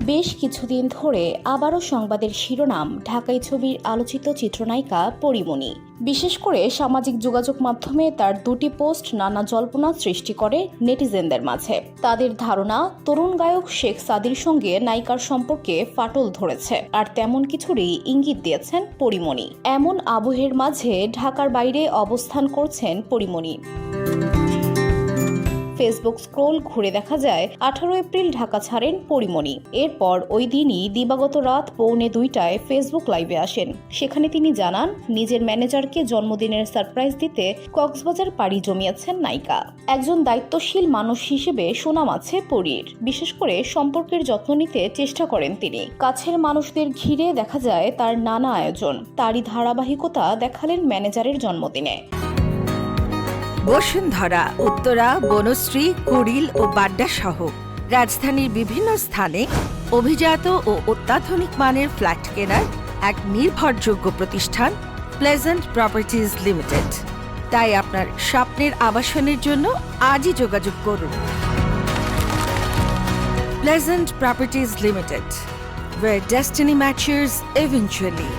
বেশ কিছুদিন ধরে আবারও সংবাদের শিরোনাম ঢাকাই ছবির আলোচিত চিত্রনায়িকা পরীমণি। বিশেষ করে সামাজিক যোগাযোগ মাধ্যমে তার দুটি পোস্ট নানা জল্পনা সৃষ্টি করে নেটিজেনদের মাঝে। তাদের ধারণা, তরুণ গায়ক শেখ সাদির সঙ্গে নায়িকার সম্পর্কে ফাটল ধরেছে, আর তেমন কিছুরই ইঙ্গিত দিয়েছেন পরীমণি। এমন আবহের মাঝে ঢাকার বাইরে অবস্থান করছেন পরীমণি। ফেসবুক স্ক্রোল ঘুরে দেখা যায় 18 এপ্রিল ঢাকা ছাড়েন পরীমণি। এরপর ওই দিনই দিবাগত রাত 1:45টায় ফেসবুক লাইভে আসেন। সেখানে তিনি জানান, নিজের ম্যানেজারকে জন্মদিনের সারপ্রাইজ দিতে কক্সবাজার পাড়ি জমিয়েছেন নায়িকা। একজন দায়িত্বশীল মানুষ হিসেবে সুনাম আছে পরীর। বিশেষ করে সম্পর্কের যত্ন নিতে চেষ্টা করেন তিনি। কাছের মানুষদের ঘিরে দেখা যায় তার নানা আয়োজন। তারই ধারাবাহিকতা দেখালেন ম্যানেজারের জন্মদিনে। বসুন্ধরা, উত্তরা, বনশ্রী, কুড়িল ও বাড্ডা সহ রাজধানীর বিভিন্ন স্থানে অভিজাত ও অত্যাধুনিক মানের ফ্ল্যাট কেনার এক নির্ভরযোগ্য প্রতিষ্ঠান প্লেজেন্ট প্রপার্টিজ লিমিটেড। তাই আপনার স্বপ্নের আবাসনের জন্য আজই যোগাযোগ করুন। Pleasant properties limited, where destiny matches eventually.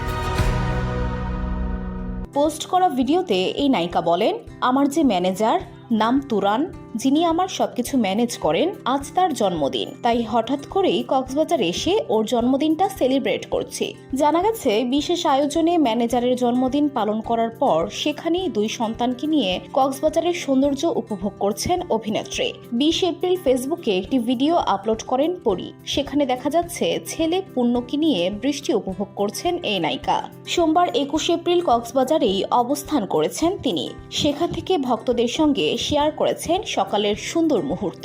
Post করা ভিডিওতে এই নায়িকা বলেন, আমার যে ম্যানেজার নাম তুরান, যিনি আমার সবকিছু ম্যানেজ করেন, আজ তার জন্মদিন। তাই হঠাৎ করেই কক্সবাজার এসে ওর জন্মদিনটা সেলিব্রেট করছি। জানা গেছে, বিশেষ আয়োজনে ম্যানেজারের জন্মদিন পালন করার পর সেখানেই দুই সন্তানকে নিয়ে কক্সবাজারের সৌন্দর্য উপভোগ করছেন অভিনেত্রী। 20 এপ্রিল ফেসবুকে একটি ভিডিও আপলোড করেন পরী। সেখানে দেখা যাচ্ছে ছেলে পুণ্যকে নিয়ে বৃষ্টি উপভোগ করছেন এই নায়িকা। সোমবার 21 এপ্রিল কক্সবাজারেই অবস্থান করেছেন তিনি। সেখান থেকে ভক্তদের সঙ্গে শেয়ার করেছেন সকালের সুন্দর মুহূর্ত।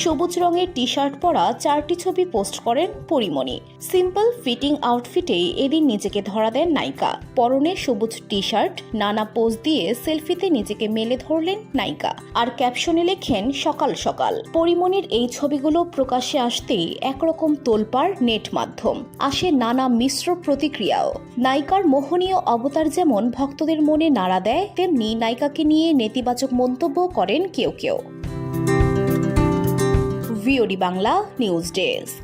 সবুজ রঙের টি শার্ট পরা 4টি ছবি পোস্ট করেন পরীমণি। সিম্পল ফিটিং আউটফিটেই এদিন নিজেকে ধরা দেন নায়িকা। পরনে সবুজ টি শার্ট, নানা পোজ দিয়ে সেলফিতে নিজেকে মেলে ধরলেন নায়িকা। আর ক্যাপশনে লেখেন, সকাল সকাল। পরীমণির এই ছবিগুলো প্রকাশ্যে আসতেই একরকম তোলপাড় নেট মাধ্যম। আসে নানা মিশ্র প্রতিক্রিয়াও। নায়িকার মোহনীয় অবতার যেমন ভক্তদের মনে নাড়া দেয়, তেমনি নায়িকাকে নিয়ে নেতিবাচক মন্তব্য করেন কেউ কেউ। VOD Bangla news desk.